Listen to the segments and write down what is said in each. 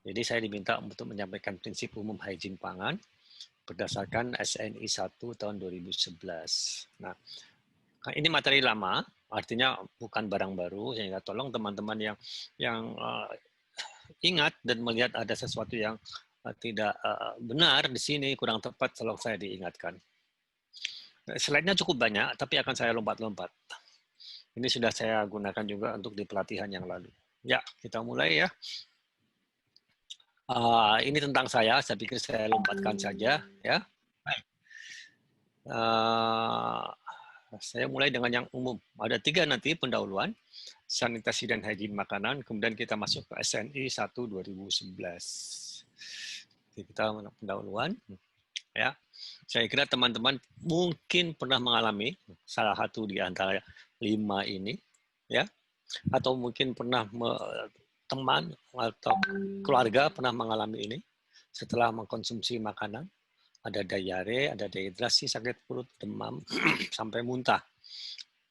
Jadi saya diminta untuk menyampaikan prinsip umum hygiene pangan berdasarkan SNI 1 tahun 2011. Nah, ini materi lama, artinya bukan barang baru, sehingga tolong teman-teman yang ingat dan melihat ada sesuatu yang tidak benar di sini, kurang tepat, tolong saya diingatkan. Slide-nya cukup banyak, tapi akan saya lompat-lompat. Ini sudah saya gunakan juga untuk di pelatihan yang lalu. Ya, kita mulai ya. Ini tentang saya pikir saya lompatkan saja ya. Saya mulai dengan yang umum. Ada 3 nanti pendahuluan, sanitasi dan higien makanan, kemudian kita masuk ke SNI 1 2011. Jadi kita pendahuluan ya. Saya kira teman-teman mungkin pernah mengalami salah satu di antara 5 ini ya, atau mungkin pernah teman atau keluarga pernah mengalami ini setelah mengkonsumsi makanan, ada diare, ada dehidrasi, sakit perut, demam, sampai muntah.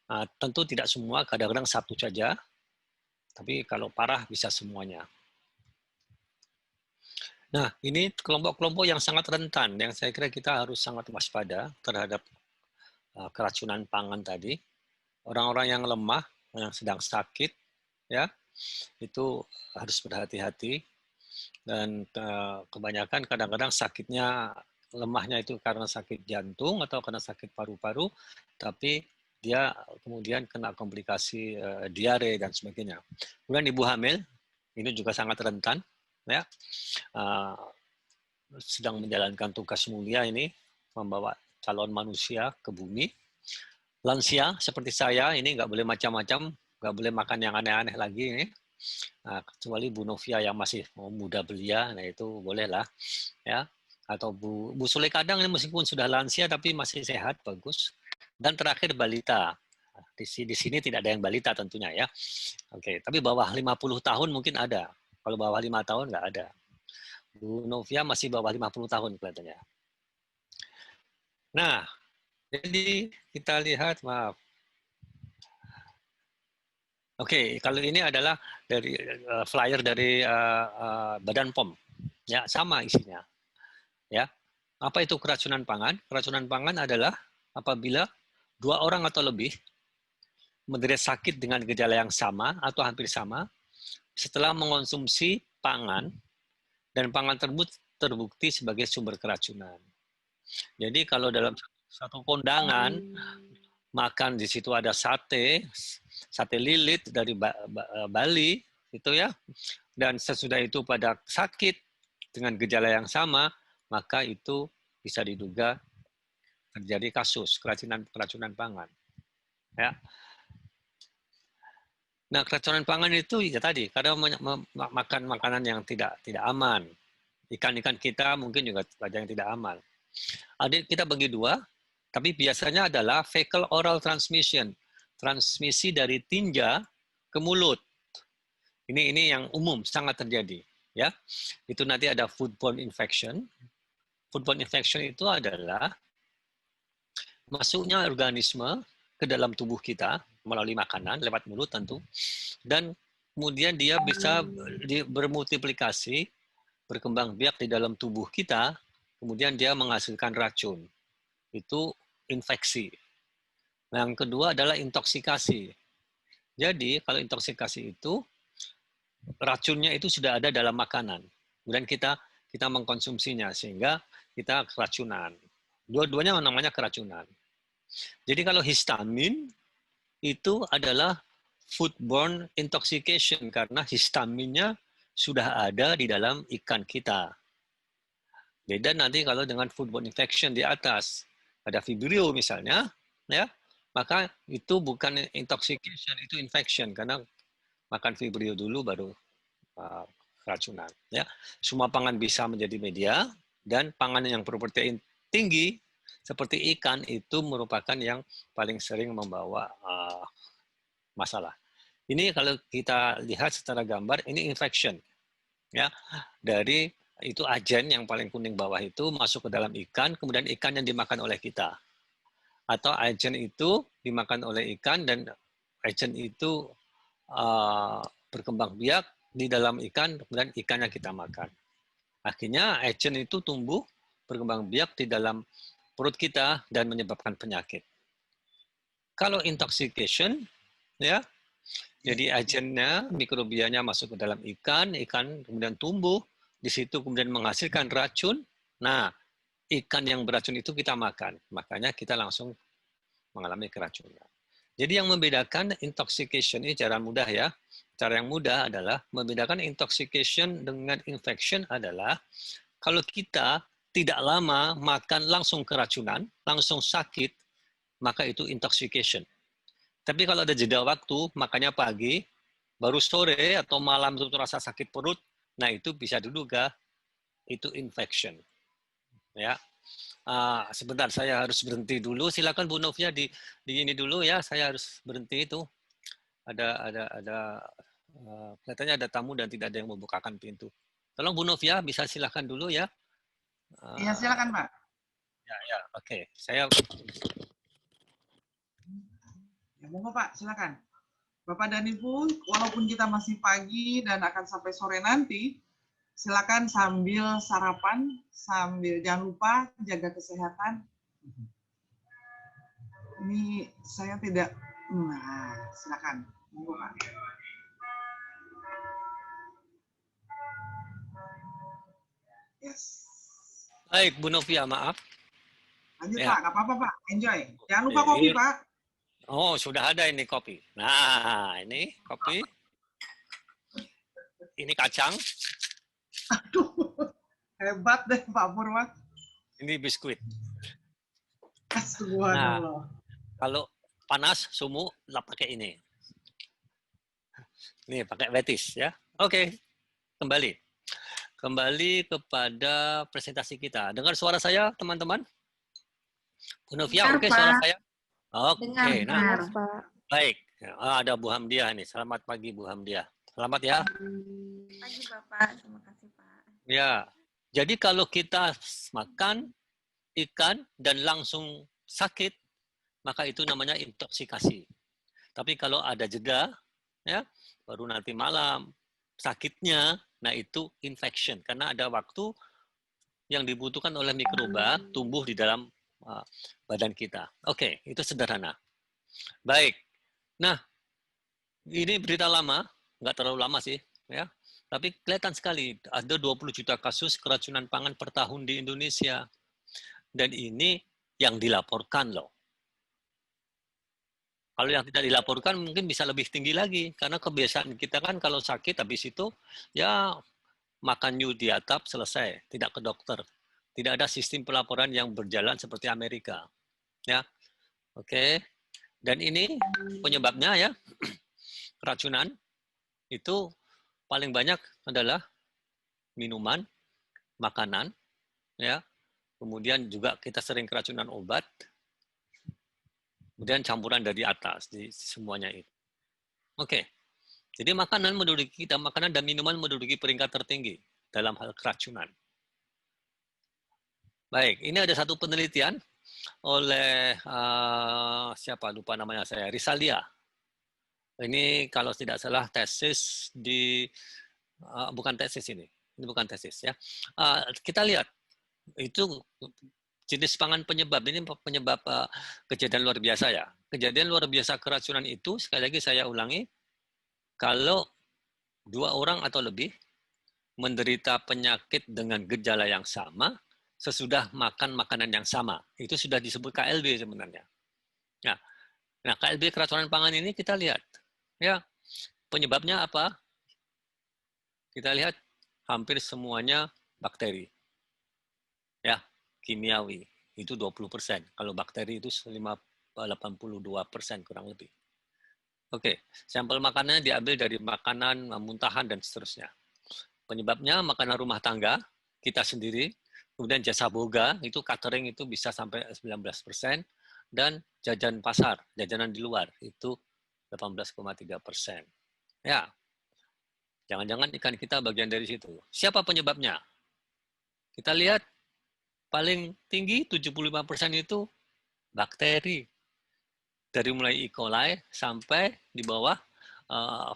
Nah, tentu tidak semua, kadang-kadang satu saja, tapi kalau parah bisa semuanya. Nah, ini kelompok-kelompok yang sangat rentan, yang saya kira kita harus sangat waspada terhadap keracunan pangan tadi. Orang-orang yang lemah, yang sedang sakit, ya, itu harus berhati-hati. Dan kebanyakan kadang-kadang sakitnya, lemahnya itu karena sakit jantung atau karena sakit paru-paru, tapi dia kemudian kena komplikasi diare dan sebagainya. Kemudian ibu hamil, ini juga sangat rentan, ya, sedang menjalankan tugas mulia ini, membawa calon manusia ke bumi. Lansia seperti saya ini nggak boleh macam-macam, nggak boleh makan yang aneh-aneh lagi ini. Nah, kecuali Bu Novia yang masih muda belia, nah itu bolehlah ya. Atau Bu Sule kadang ini meskipun sudah lansia tapi masih sehat, bagus. Dan terakhir balita. Di sini tidak ada yang balita tentunya ya. Oke, tapi bawah 50 tahun mungkin ada. Kalau bawah 5 tahun nggak ada. Bu Novia masih bawah 50 tahun kelihatannya. Nah, jadi kita lihat, maaf. Oke, kalau ini adalah dari flyer dari Badan POM, ya sama isinya, ya. Apa itu keracunan pangan? Keracunan pangan adalah apabila 2 orang atau lebih menderita sakit dengan gejala yang sama atau hampir sama setelah mengonsumsi pangan dan pangan tersebut terbukti sebagai sumber keracunan. Jadi kalau dalam satu kondangan makan di situ ada sate lilit dari Bali itu ya, dan sesudah itu pada sakit dengan gejala yang sama, maka itu bisa diduga terjadi kasus keracunan pangan. Ya. Nah, keracunan pangan itu ya tadi karena makan makanan yang tidak aman. Ikan-ikan kita mungkin juga ada yang tidak aman. Kita bagi 2, tapi biasanya adalah fecal oral transmission, transmisi dari tinja ke mulut. Ini yang umum sangat terjadi, ya. Itu nanti ada foodborne infection. Foodborne infection itu adalah masuknya organisme ke dalam tubuh kita melalui makanan lewat mulut tentu, dan kemudian dia bisa bermultiplikasi, berkembang biak di dalam tubuh kita, kemudian dia menghasilkan racun. Itu infeksi. Yang kedua adalah intoksikasi. Jadi kalau intoksikasi itu racunnya itu sudah ada dalam makanan, kemudian kita mengkonsumsinya sehingga kita keracunan. Dua-duanya namanya keracunan. Jadi kalau histamin itu adalah foodborne intoxication karena histaminnya sudah ada di dalam ikan kita. Beda nanti kalau dengan foodborne infection di atas, ada Vibrio misalnya, ya, maka itu bukan intoxication, itu infection karena makan Vibrio dulu baru keracunan. Ya, semua pangan bisa menjadi media, dan pangan yang berprotein tinggi seperti ikan itu merupakan yang paling sering membawa masalah. Ini kalau kita lihat secara gambar, ini infection, ya, dari itu agen yang paling kuning bawah itu masuk ke dalam ikan, kemudian ikan yang dimakan oleh kita. Atau agen itu dimakan oleh ikan dan agen itu berkembang biak di dalam ikan, kemudian ikannya kita makan. Akhirnya agent itu tumbuh, berkembang biak di dalam perut kita dan menyebabkan penyakit. Kalau intoxication, ya, jadi agennya, mikrobianya masuk ke dalam ikan, ikan kemudian tumbuh, di situ kemudian menghasilkan racun. Nah, ikan yang beracun itu kita makan, makanya kita langsung mengalami keracunan. Jadi yang membedakan intoxication ini cara mudah ya. Cara yang mudah adalah membedakan intoxication dengan infection adalah kalau kita tidak lama makan langsung keracunan, langsung sakit, maka itu intoxication. Tapi kalau ada jeda waktu, makanya pagi, baru sore atau malam itu rasa sakit perut, nah itu bisa diduga itu infection. Ya, sebentar saya harus berhenti dulu. Silakan Bu Novia di ini dulu ya. Saya harus berhenti itu. Ada kelihatannya ada tamu dan tidak ada yang membukakan pintu. Tolong Bu Novia bisa silakan dulu ya. Iya, silakan Pak. Ya, oke. Saya Ya, monggo Pak, silakan. Bapak dan Ibu, walaupun kita masih pagi dan akan sampai sore nanti, silakan sambil sarapan, sambil jangan lupa jaga kesehatan. Ini saya tidak, nah silakan, monggo Pak. Yes. baik Bu Novia, maaf. Lanjut Ya. Pak, nggak apa-apa Pak, enjoy. Jangan lupa kopi Pak. Oh, sudah ada ini kopi. Nah, ini kopi. Ini kacang. Aduh, hebat deh Pak Purwa. Ini biskuit. Subhanallah. Nah, kalau panas, sumu, lah pakai ini. Nih, pakai betis ya. Oke, kembali. Kembali kepada presentasi kita. Dengar suara saya, teman-teman? Bu Novia, oke suara saya? Oke, nah, baik. Ada Bu Hamdiah nih. Selamat pagi, Bu Hamdiah. Selamat ya. Pagi Bapak, terima kasih Pak. Ya, jadi kalau kita makan ikan dan langsung sakit, maka itu namanya intoksikasi. Tapi kalau ada jeda, ya, baru nanti malam sakitnya, nah itu infection karena ada waktu yang dibutuhkan oleh mikroba tumbuh di dalam badan kita. Oke, itu sederhana. Baik. Nah, ini berita lama, nggak terlalu lama sih, ya. Tapi kelihatan sekali ada 20 juta kasus keracunan pangan per tahun di Indonesia. Dan ini yang dilaporkan loh. Kalau yang tidak dilaporkan mungkin bisa lebih tinggi lagi karena kebiasaan kita kan kalau sakit habis itu ya makan new di atap selesai, tidak ke dokter. Tidak ada sistem pelaporan yang berjalan seperti Amerika. Ya. Oke. Dan ini penyebabnya ya keracunan itu paling banyak adalah minuman, makanan, ya. Kemudian juga kita sering keracunan obat, kemudian campuran dari atas di semuanya itu. Oke. Jadi makanan dan minuman menduduki peringkat tertinggi dalam hal keracunan. Baik, ini ada satu penelitian oleh siapa lupa namanya saya, Risalia. Ini kalau tidak salah tesis di bukan tesis ini bukan tesis ya. Kita lihat itu jenis pangan penyebab ini penyebab kejadian luar biasa ya. Kejadian luar biasa keracunan itu sekali lagi saya ulangi, kalau 2 orang atau lebih menderita penyakit dengan gejala yang sama sesudah makan makanan yang sama, itu sudah disebut KLB sebenarnya. Nah, KLB keracunan pangan ini kita lihat, ya penyebabnya apa? Kita lihat hampir semuanya bakteri, ya kimiawi itu 20%, kalau bakteri itu 82% kurang lebih. Oke, sampel makanannya diambil dari makanan muntahan dan seterusnya. Penyebabnya makanan rumah tangga kita sendiri, kemudian jasa boga itu catering itu bisa sampai 19%, dan jajan pasar, jajanan di luar itu 18,3%. Ya, jangan-jangan ikan kita bagian dari situ. Siapa penyebabnya? Kita lihat paling tinggi 75% itu bakteri. Dari mulai E. coli sampai di bawah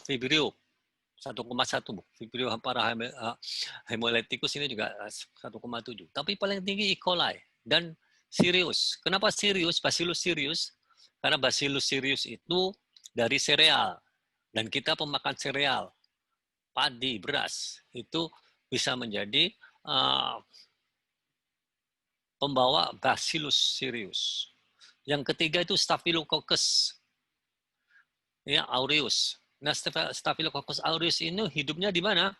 Vibrio. 1,1. Vibrio hemolyticus ini juga 1,7. Tapi paling tinggi E. coli dan Sirius. Kenapa Sirius? Bacillus Sirius. Karena Bacillus Sirius itu dari sereal. Dan kita pemakan sereal, padi, beras, itu bisa menjadi pembawa Bacillus Sirius. Yang ketiga itu Staphylococcus aureus. Nah, Staphylococcus aureus ini hidupnya di mana?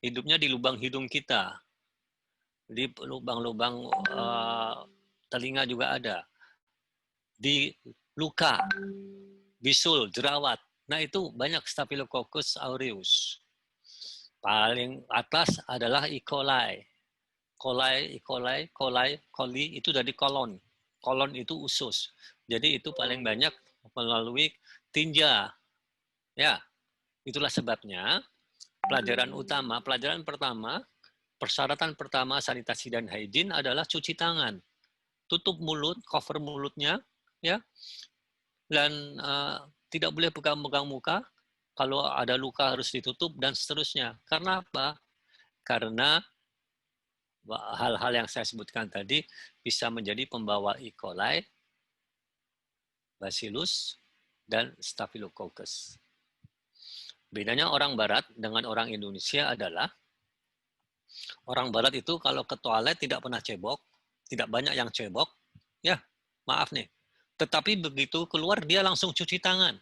Hidupnya di lubang hidung kita. Di lubang-lubang telinga juga ada. Di luka, bisul, jerawat. Nah, itu banyak Staphylococcus aureus. Paling atas adalah E. coli. Coli itu dari kolon. Kolon itu usus. Jadi itu paling banyak melalui tinja. Ya, itulah sebabnya pelajaran pertama, persyaratan pertama sanitasi dan hygiene adalah cuci tangan. Tutup mulut, cover mulutnya, ya, dan tidak boleh pegang-pegang muka. Kalau ada luka harus ditutup dan seterusnya. Karena apa? Karena hal-hal yang saya sebutkan tadi bisa menjadi pembawa E. coli, Bacillus, dan Staphylococcus. Bedanya orang Barat dengan orang Indonesia adalah orang Barat itu kalau ke toilet tidak pernah cebok, tidak banyak yang cebok, ya maaf nih. Tetapi begitu keluar dia langsung cuci tangan.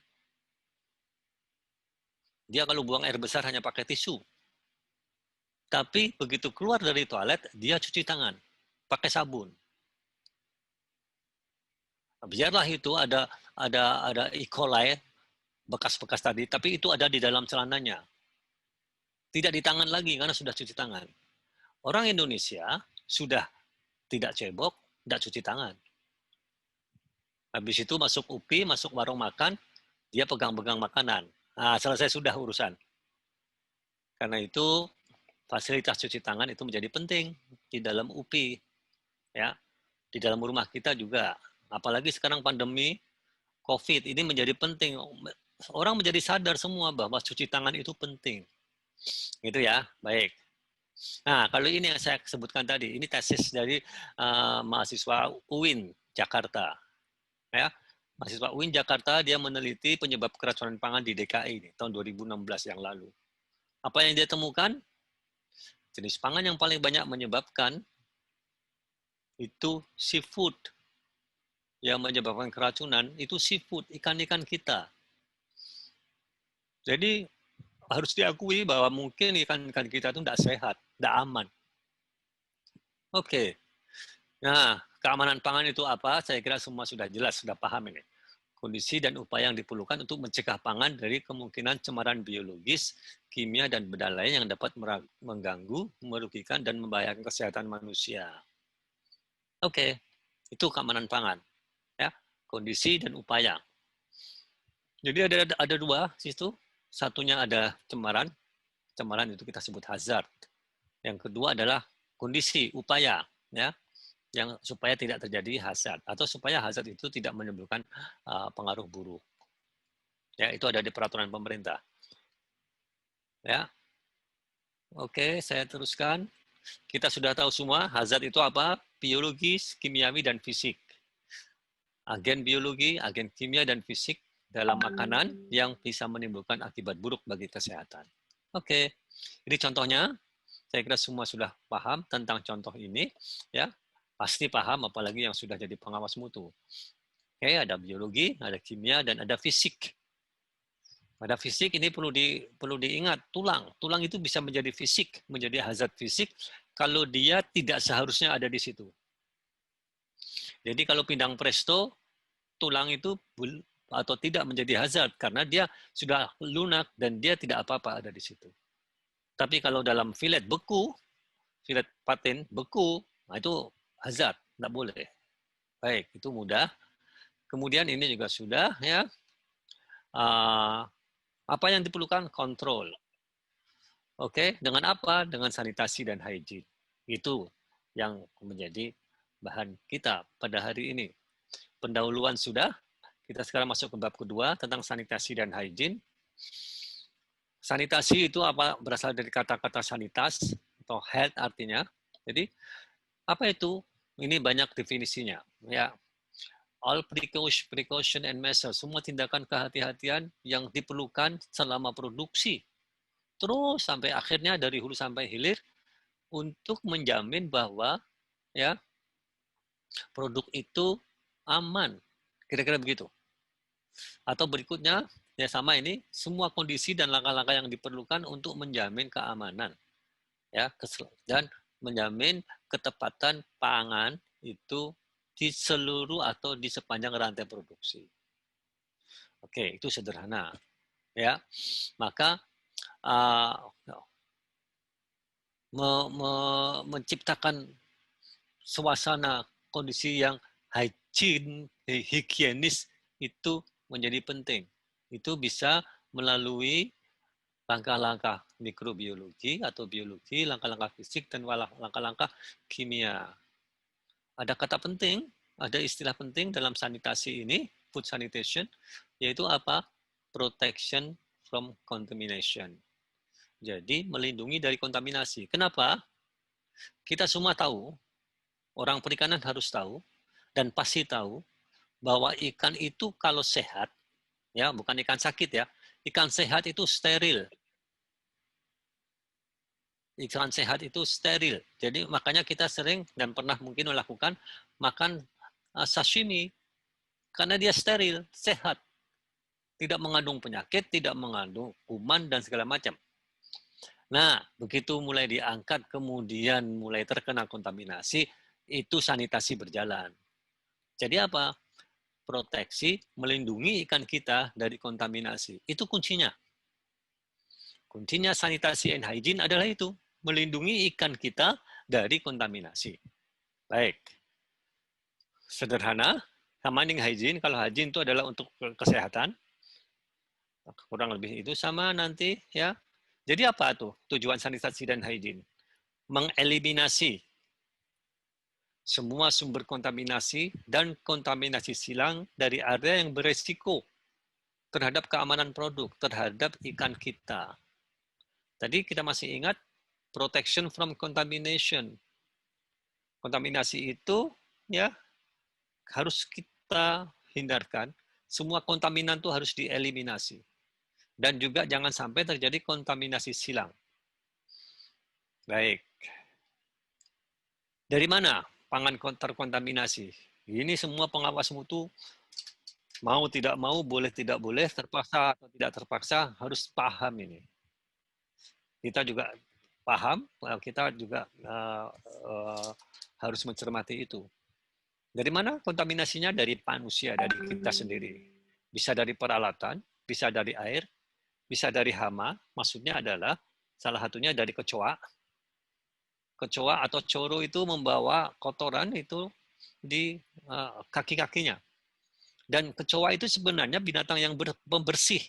Dia kalau buang air besar hanya pakai tisu. Tapi begitu keluar dari toilet, dia cuci tangan, pakai sabun. Biarlah itu ada E. coli, bekas-bekas tadi, tapi itu ada di dalam celananya. Tidak di tangan lagi karena sudah cuci tangan. Orang Indonesia sudah tidak cebok, tidak cuci tangan. Habis itu masuk UPI, masuk warung makan, dia pegang-pegang makanan. Nah, selesai sudah urusan. Karena itu fasilitas cuci tangan itu menjadi penting di dalam UPI, ya, di dalam rumah kita juga. Apalagi sekarang pandemi COVID ini menjadi penting. Orang menjadi sadar semua bahwa cuci tangan itu penting. Gitu ya, baik. Nah, kalau ini yang saya sebutkan tadi, ini tesis dari mahasiswa UIN Jakarta. Ya, mahasiswa UIN Jakarta dia meneliti penyebab keracunan pangan di DKI ini, tahun 2016 yang lalu. Apa yang dia temukan? Jenis pangan yang paling banyak menyebabkan itu seafood. Yang menyebabkan keracunan itu seafood, ikan-ikan kita. Jadi harus diakui bahwa mungkin ikan-ikan kita itu tidak sehat, tidak aman. Oke. Nah, keamanan pangan itu apa? Saya kira semua sudah jelas, sudah paham ini. Kondisi dan upaya yang diperlukan untuk mencegah pangan dari kemungkinan cemaran biologis, kimia, dan benda lain yang dapat mengganggu, merugikan, dan membahayakan kesehatan manusia. Oke, itu keamanan pangan. Ya, kondisi dan upaya. Jadi ada dua situ. Satunya ada cemaran. Cemaran itu kita sebut hazard. Yang kedua adalah kondisi, upaya, ya, yang supaya tidak terjadi hazard atau supaya hazard itu tidak menimbulkan pengaruh buruk. Ya, itu ada di peraturan pemerintah. Ya. Oke, saya teruskan. Kita sudah tahu semua hazard itu apa? Biologis, kimiawi, dan fisik. Agen biologi, agen kimia, dan fisik dalam makanan yang bisa menimbulkan akibat buruk bagi kesehatan. Oke, ini contohnya. Saya kira semua sudah paham tentang contoh ini, ya. Pasti paham, apalagi yang sudah jadi pengawas mutu. Oke, ada biologi, ada kimia, dan ada fisik. Pada fisik ini perlu diingat, tulang itu bisa menjadi fisik, menjadi hazard fisik kalau dia tidak seharusnya ada di situ. Jadi kalau pindang presto, tulang itu atau tidak menjadi hazard karena dia sudah lunak dan dia tidak apa-apa ada di situ. Tapi kalau dalam filet beku, filet patin beku, nah itu hazard, tidak boleh. Baik, itu mudah. Kemudian ini juga sudah, ya. Apa yang diperlukan? Kontrol. Oke, dengan apa? Dengan sanitasi dan hygiene. Itu yang menjadi bahan kita pada hari ini. Pendahuluan sudah. Kita sekarang masuk ke bab kedua tentang sanitasi dan hygiene. Sanitasi itu apa? Berasal dari kata-kata sanitas atau health artinya. Jadi apa itu? Ini banyak definisinya. Ya, all precaution and measures, semua tindakan kehati-hatian yang diperlukan selama produksi. Terus sampai akhirnya dari hulu sampai hilir untuk menjamin bahwa ya produk itu aman. Kira-kira begitu. Atau berikutnya, ya sama ini, semua kondisi dan langkah-langkah yang diperlukan untuk menjamin keamanan. Ya, dan menjamin ketepatan pangan itu di seluruh atau di sepanjang rantai produksi. Oke, itu sederhana. Ya, maka menciptakan suasana kondisi yang higienis itu menjadi penting. Itu bisa melalui langkah-langkah mikrobiologi atau biologi, langkah-langkah fisik, dan langkah-langkah kimia. Ada kata penting, ada istilah penting dalam sanitasi ini, food sanitation, yaitu apa? Protection from contamination. Jadi melindungi dari kontaminasi. Kenapa? Kita semua tahu, orang perikanan harus tahu, dan pasti tahu, bahwa ikan itu kalau sehat, ya bukan ikan sakit ya, ikan sehat itu steril. Ikan sehat itu steril. Jadi makanya kita sering dan pernah mungkin melakukan makan sashimi, karena dia steril, sehat. Tidak mengandung penyakit, tidak mengandung kuman, dan segala macam. Nah, begitu mulai diangkat, kemudian mulai terkena kontaminasi, itu sanitasi berjalan. Jadi apa? Proteksi, melindungi ikan kita dari kontaminasi. Itu kuncinya. Kuncinya sanitasi and hygiene adalah itu. Melindungi ikan kita dari kontaminasi. Baik. Sederhana, sama dengan hygiene. Kalau hygiene itu adalah untuk kesehatan. Kurang lebih itu sama nanti ya. Jadi apa tuh tujuan sanitasi dan hygiene? Mengeliminasi semua sumber kontaminasi dan kontaminasi silang dari area yang beresiko terhadap keamanan produk, terhadap ikan kita. Tadi kita masih ingat protection from contamination. Kontaminasi itu ya harus kita hindarkan. Semua kontaminan itu harus dieliminasi. Dan juga jangan sampai terjadi kontaminasi silang. Baik. Dari mana pangan terkontaminasi? Ini semua pengawas mutu mau tidak mau, boleh tidak boleh, terpaksa atau tidak terpaksa harus paham ini. Kita juga paham, kita juga harus mencermati itu. Dari mana kontaminasinya? Dari manusia, dari kita sendiri. Bisa dari peralatan, bisa dari air, bisa dari hama, maksudnya adalah salah satunya dari kecoa. Kecoa atau coro itu membawa kotoran itu di kaki-kakinya. Dan kecoa itu sebenarnya binatang yang pembersih.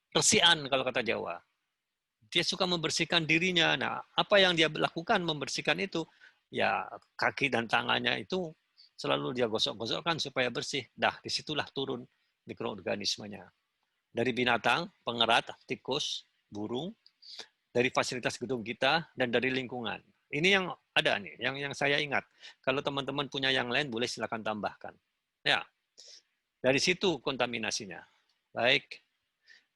Bersihan kalau kata Jawa. Dia suka membersihkan dirinya. Nah, apa yang dia lakukan membersihkan itu? Ya, kaki dan tangannya itu selalu dia gosok-gosokkan supaya bersih. Dah, disitulah turun mikroorganismenya. Dari binatang, pengerat, tikus, burung, dari fasilitas gedung kita, dan dari lingkungan. Ini yang ada nih, yang saya ingat. Kalau teman-teman punya yang lain, boleh silakan tambahkan. Ya, dari situ kontaminasinya. Baik.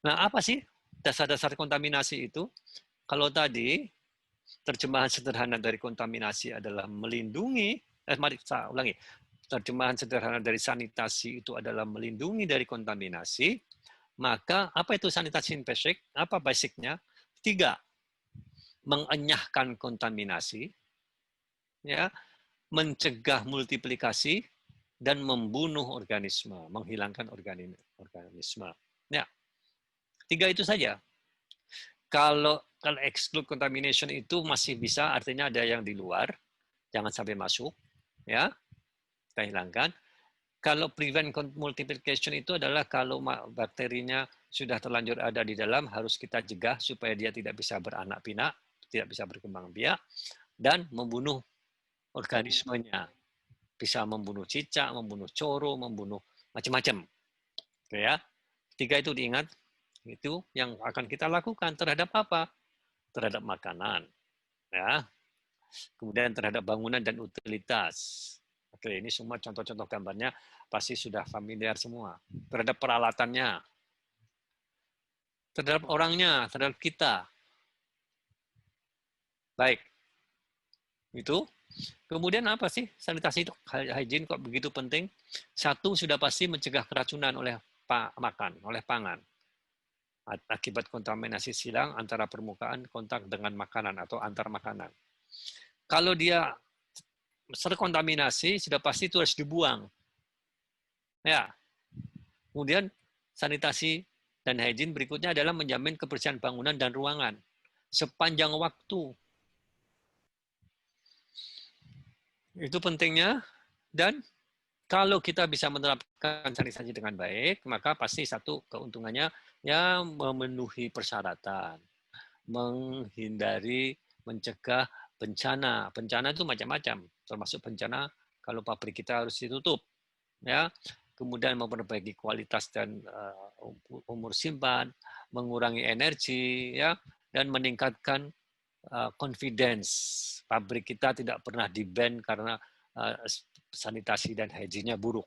Nah, apa sih dasar-dasar kontaminasi itu? Kalau tadi, terjemahan sederhana dari kontaminasi adalah melindungi, mari saya ulangi. Terjemahan sederhana dari sanitasi itu adalah melindungi dari kontaminasi. Maka apa itu sanitasi basic? Apa basicnya? 3, mengenyahkan kontaminasi, ya, mencegah multiplikasi, dan membunuh organisme, menghilangkan organisme. Ya, 3 itu saja. Kalau exclude contamination itu masih bisa, artinya ada yang di luar, jangan sampai masuk, ya, kita hilangkan. Kalau prevent multiplication itu adalah kalau bakterinya sudah terlanjur ada di dalam, harus kita cegah supaya dia tidak bisa beranak pinak, tidak bisa berkembang biak, dan membunuh organismenya. Bisa membunuh cicak, membunuh coro, membunuh macam-macam. Ya. 3 itu diingat. Itu yang akan kita lakukan terhadap apa? Terhadap makanan, ya. Kemudian terhadap bangunan dan utilitas. Oke, ini semua contoh-contoh gambarnya pasti sudah familiar semua. Terhadap peralatannya, terhadap orangnya, terhadap kita. Baik, itu. Kemudian apa sih sanitasi hygiene kok begitu penting? Satu, sudah pasti mencegah keracunan oleh makan, oleh pangan. Akibat kontaminasi silang antara permukaan kontak dengan makanan atau antar makanan. Kalau dia terkontaminasi, sudah pasti itu harus dibuang. Ya. Kemudian sanitasi dan hygiene berikutnya adalah menjamin kebersihan bangunan dan ruangan sepanjang waktu. Itu pentingnya. Dan kalau kita bisa menerapkan sanitasi dengan baik, maka pasti satu keuntungannya ya memenuhi persyaratan, menghindari, mencegah bencana. Bencana itu macam-macam, termasuk bencana kalau pabrik kita harus ditutup, ya. Kemudian memperbaiki kualitas dan umur simpan, mengurangi energi, ya, dan meningkatkan confidence. Pabrik kita tidak pernah di-ban karena sanitasi dan hygiene-nya buruk.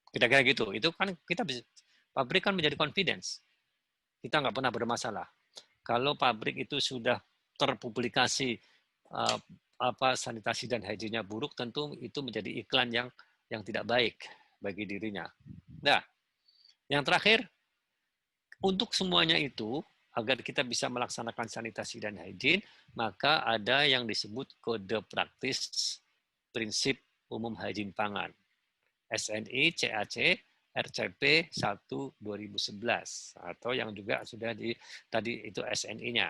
Kira-kira gitu. Itu kan kita bisa, pabrik kan menjadi confidence. Kita nggak pernah bermasalah. Kalau pabrik itu sudah terpublikasi sanitasi dan hygiene-nya buruk, tentu itu menjadi iklan yang tidak baik bagi dirinya. Nah, yang terakhir, untuk semuanya itu, agar kita bisa melaksanakan sanitasi dan hygiene, maka ada yang disebut kode praktis prinsip umum hygiene pangan. SNI, CAC, RCP 1 2011 atau yang juga sudah tadi itu SNI-nya,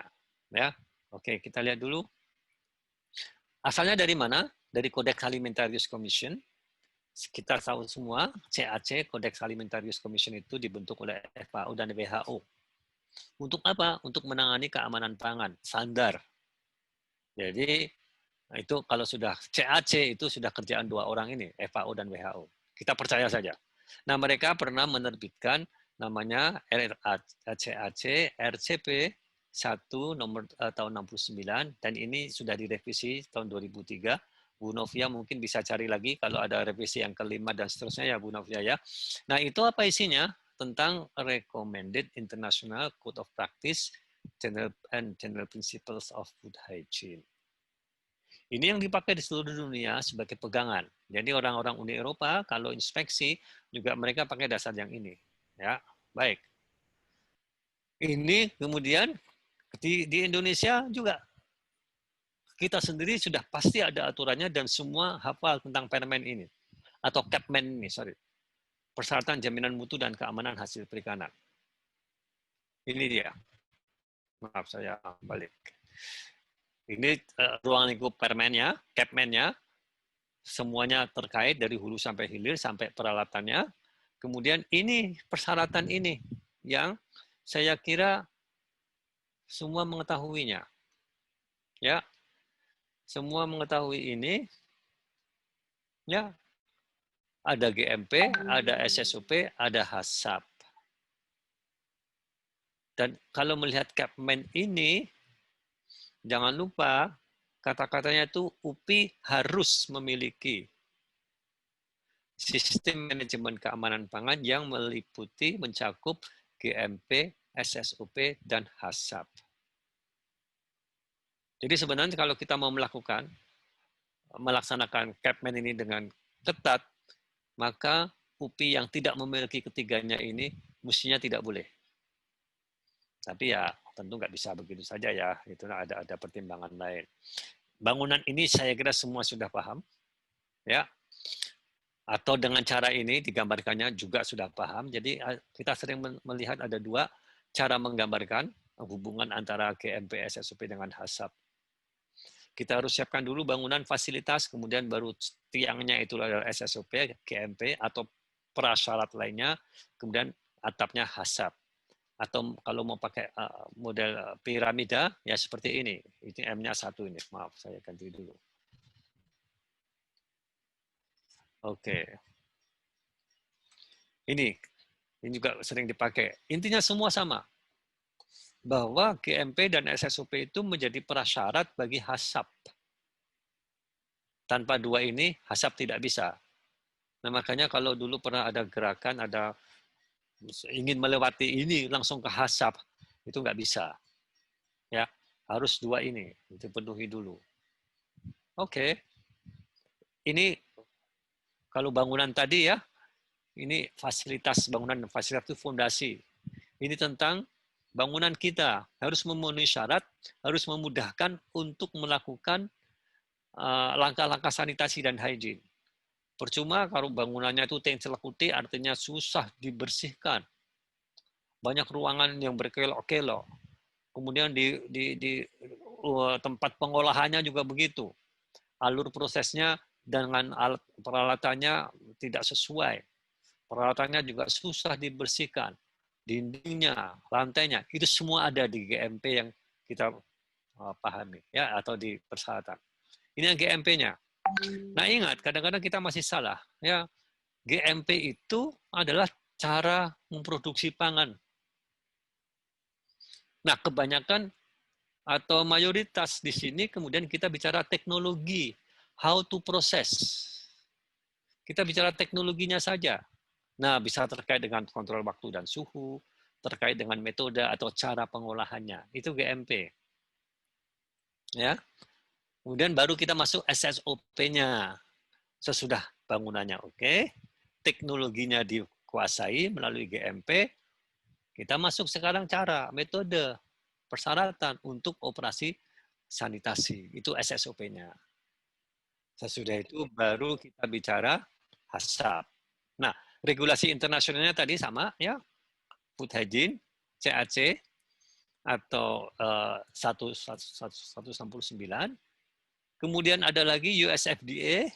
ya. Oke, kita lihat dulu. Asalnya dari mana? Dari Codex Alimentarius Commission. Kita tahu semua, CAC, Codex Alimentarius Commission itu dibentuk oleh FAO dan WHO. Untuk apa? Untuk menangani keamanan pangan, standar. Jadi, itu kalau sudah CAC itu sudah kerjaan dua orang ini, FAO dan WHO. Kita percaya saja. Nah, mereka pernah menerbitkan namanya CAC RCP 1 nomor tahun 69 dan ini sudah direvisi tahun 2003. Bu Novia mungkin bisa cari lagi kalau ada revisi yang kelima dan seterusnya ya Bu Novia ya. Nah, itu apa isinya? Tentang Recommended International Code of Practice and General Principles of Food Hygiene. Ini yang dipakai di seluruh dunia sebagai pegangan. Jadi orang-orang Uni Eropa kalau inspeksi juga mereka pakai dasar yang ini. Ya, baik. Ini kemudian di Indonesia juga kita sendiri sudah pasti ada aturannya dan semua hafal tentang permen ini atau Capmen ini, sorry. Persyaratan jaminan mutu dan keamanan hasil perikanan. Ini dia. Maaf saya balik. Ini ruang lingkup permennya, Capmennya, semuanya terkait dari hulu sampai hilir sampai peralatannya. Kemudian ini persyaratan ini yang saya kira semua mengetahuinya. Ya. Semua mengetahui ini. Ya. Ada GMP, ada SSOP, ada HACCP. Dan kalau melihat Capmen ini jangan lupa kata-katanya itu UPI harus memiliki sistem manajemen keamanan pangan yang meliputi mencakup GMP, SSOP, dan HACCP. Jadi sebenarnya kalau kita mau melaksanakan Capmen ini dengan ketat, maka UPI yang tidak memiliki ketiganya ini mestinya tidak boleh. Tapi ya tentu nggak bisa begitu saja ya, itu ada pertimbangan lain. Bangunan ini saya kira semua sudah paham, ya. Atau dengan cara ini digambarkannya juga sudah paham. Jadi kita sering melihat ada dua cara menggambarkan hubungan antara GMP SSOP dengan HACCP. Kita harus siapkan dulu bangunan fasilitas, kemudian baru tiangnya itu adalah SSOP, GMP, atau prasyarat lainnya, kemudian atapnya HACCP. Atau kalau mau pakai model piramida, ya seperti ini. Ini M-nya 1 ini. Maaf, saya ganti dulu. Oke. Ini juga sering dipakai. Intinya semua sama. bahwa GMP dan SSOP itu menjadi prasyarat bagi HACCP. Tanpa dua ini, HACCP tidak bisa. Nah, makanya kalau dulu pernah ada gerakan, ada ingin melewati ini langsung ke HACCP, itu nggak bisa. Ya, harus dua ini dipenuhi dulu. Oke. Ini kalau bangunan tadi ya, ini fasilitas bangunan, fasilitas itu fondasi. Ini tentang bangunan kita harus memenuhi syarat, harus memudahkan untuk melakukan langkah-langkah sanitasi dan hygiene. Percuma kalau bangunannya itu tencel-kuti, artinya susah dibersihkan. Banyak ruangan yang berkelok-kelok. Kemudian di tempat pengolahannya juga begitu. Alur prosesnya dengan alat peralatannya tidak sesuai. Peralatannya juga susah dibersihkan. Dindingnya, lantainya, itu semua ada di GMP yang kita pahami ya, atau di persyaratan. Ini yang GMP-nya. Nah, ingat, kadang-kadang kita masih salah ya. GMP itu adalah cara memproduksi pangan. Nah, kebanyakan atau mayoritas di sini kemudian kita bicara teknologi, how to process. Kita bicara teknologinya saja. Nah, bisa terkait dengan kontrol waktu dan suhu, terkait dengan metode atau cara pengolahannya. Itu GMP. Ya. Kemudian baru kita masuk SSOP-nya. Sesudah bangunannya oke, teknologinya dikuasai melalui GMP, kita masuk sekarang cara, metode, persyaratan untuk operasi sanitasi. Itu SSOP-nya. Sesudah itu baru kita bicara HACCP. Nah, regulasi internasionalnya tadi sama ya, food hygiene, CAC atau 169. Kemudian ada lagi US FDA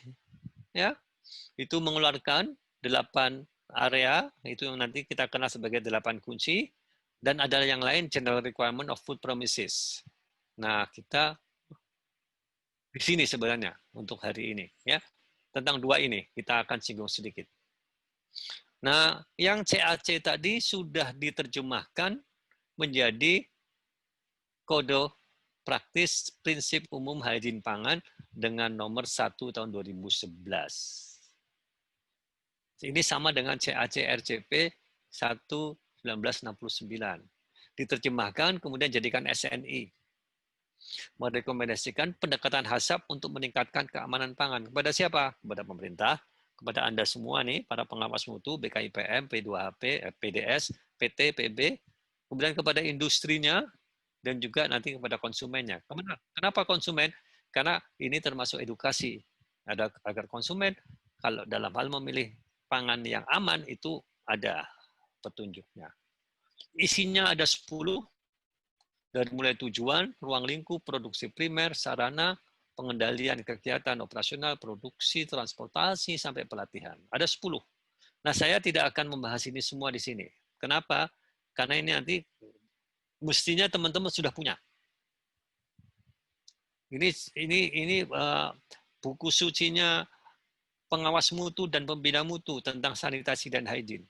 ya, itu mengeluarkan 8 area, itu yang nanti kita kenal sebagai 8 kunci, dan ada yang lain General Requirement of Food Premises. Nah, kita di sini sebenarnya untuk hari ini ya. Tentang dua ini kita akan singgung sedikit. Nah, yang CAC tadi sudah diterjemahkan menjadi kode praktis prinsip umum hygiene pangan dengan nomor 1 tahun 2011. Ini sama dengan CAC RCP 1969. Diterjemahkan kemudian jadikan SNI. Merekomendasikan pendekatan HACCP untuk meningkatkan keamanan pangan. Kepada siapa? Kepada pemerintah, kepada Anda semua nih, para pengawas mutu, BKIPM, P2HP, PDS, PT, PB, kemudian kepada industrinya, dan juga nanti kepada konsumennya. Kenapa konsumen? Karena ini termasuk edukasi. Agar konsumen, kalau dalam hal memilih pangan yang aman, itu ada petunjuknya. Isinya ada 10, dari mulai tujuan, ruang lingkup, produksi primer, sarana, pengendalian kegiatan operasional, produksi, transportasi, sampai pelatihan. Ada 10. Nah, saya tidak akan membahas ini semua di sini. Kenapa? Karena ini nanti mestinya teman-teman sudah punya. Ini buku sucinya pengawas mutu dan pembina mutu tentang sanitasi dan hygiene.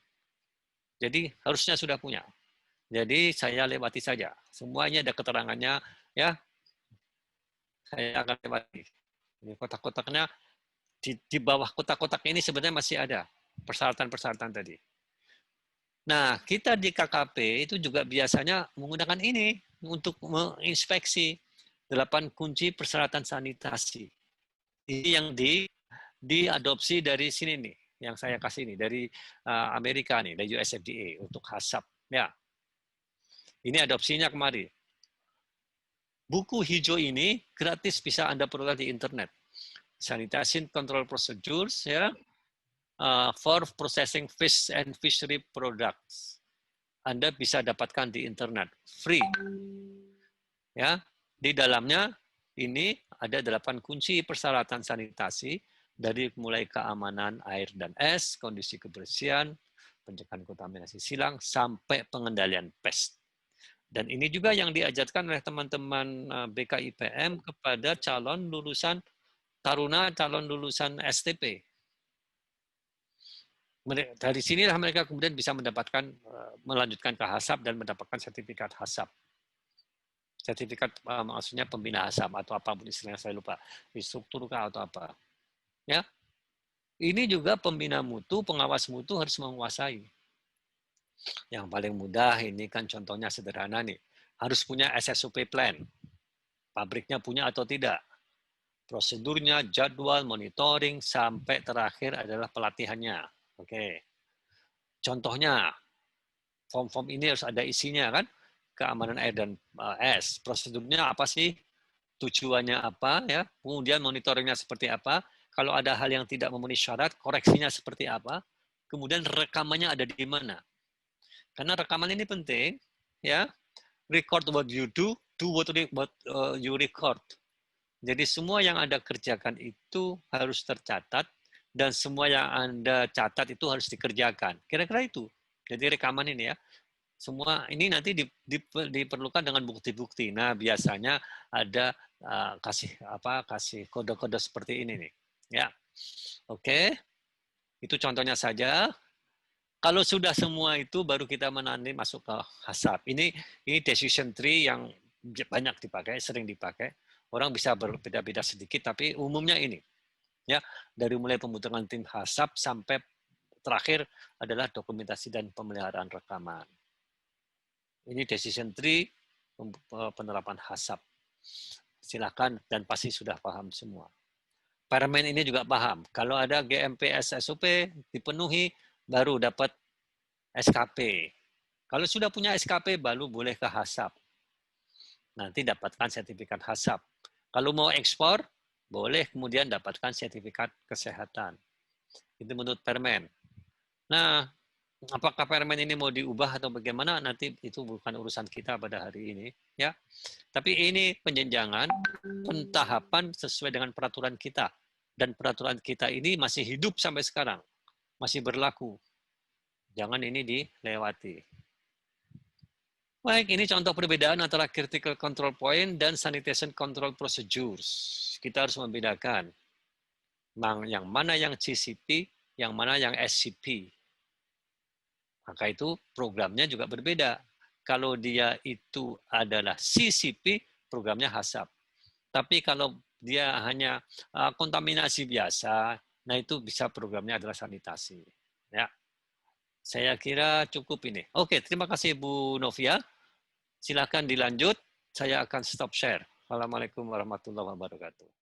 Jadi harusnya sudah punya. Jadi saya lewati saja. Semuanya ada keterangannya ya. Saya akan lewati. Ini kotak-kotaknya di bawah kotak-kotak ini sebenarnya masih ada persyaratan-persyaratan tadi. Nah, kita di KKP itu juga biasanya menggunakan ini untuk menginspeksi 8 kunci persyaratan sanitasi. Ini yang diadopsi dari sini nih, yang saya kasih nih dari Amerika nih, dari US FDA untuk HACCP. Ya, ini adopsinya kemarin. Buku hijau ini gratis bisa Anda peroleh di internet. Sanitation Control Procedures ya, for processing fish and fishery products. Anda bisa dapatkan di internet, free. Ya, di dalamnya ini ada 8 kunci persyaratan sanitasi dari mulai keamanan air dan es, kondisi kebersihan, pencegahan kontaminasi silang sampai pengendalian pest. Dan ini juga yang diajarkan oleh teman-teman BKIPM kepada calon lulusan taruna, calon lulusan STP. Dari sinilah mereka kemudian bisa mendapatkan melanjutkan ke HACCP dan mendapatkan sertifikat HACCP. Sertifikat maksudnya pembina HACCP atau apapun istilahnya, saya lupa. Instruktur kah atau apa. Ya. Ini juga pembina mutu, pengawas mutu harus menguasai. Yang paling mudah ini kan contohnya sederhana nih. Harus punya SSOP plan. Pabriknya punya atau tidak. Prosedurnya, jadwal, monitoring, sampai terakhir adalah pelatihannya. Oke. Contohnya, form-form ini harus ada isinya kan, keamanan air dan es. Prosedurnya apa sih? Tujuannya apa ya? Kemudian monitoringnya seperti apa? Kalau ada hal yang tidak memenuhi syarat, koreksinya seperti apa? Kemudian rekamannya ada di mana? Karena rekaman ini penting, ya. Record what you do what you record. Jadi semua yang Anda kerjakan itu harus tercatat dan semua yang Anda catat itu harus dikerjakan. Kira-kira itu. Jadi rekaman ini ya. Semua ini nanti diperlukan dengan bukti-bukti. Nah, biasanya ada kasih kode-kode seperti ini nih. Ya. Oke. Itu contohnya saja. Kalau sudah semua itu baru kita menanti masuk ke HACCP. Ini decision tree yang banyak dipakai, sering dipakai. Orang bisa berbeda-beda sedikit, tapi umumnya ini. Ya, dari mulai pembentukan tim HACCP sampai terakhir adalah dokumentasi dan pemeliharaan rekaman. Ini decision tree penerapan HACCP. Silakan dan pasti sudah paham semua. Permen ini juga paham. Kalau ada GMP SSOP dipenuhi, baru dapat SKP. Kalau sudah punya SKP, baru boleh ke HACCP. Nanti dapatkan sertifikat HACCP. Kalau mau ekspor, boleh kemudian dapatkan sertifikat kesehatan. Itu menurut Permen. Nah, apakah Permen ini mau diubah atau bagaimana, nanti itu bukan urusan kita pada hari ini. Ya. Tapi ini penjenjangan, pentahapan sesuai dengan peraturan kita. Dan peraturan kita ini masih hidup sampai sekarang. Masih berlaku. Jangan ini dilewati. Baik, ini contoh perbedaan antara critical control point dan sanitation control procedures. Kita harus membedakan yang mana yang CCP, yang mana yang SCP. Maka itu programnya juga berbeda. Kalau dia itu adalah CCP, programnya HACCP. Tapi kalau dia hanya kontaminasi biasa, nah itu bisa programnya adalah sanitasi. Ya. Saya kira cukup ini. Oke, terima kasih Bu Novia. Silakan dilanjut. Saya akan stop share. Assalamualaikum warahmatullahi wabarakatuh.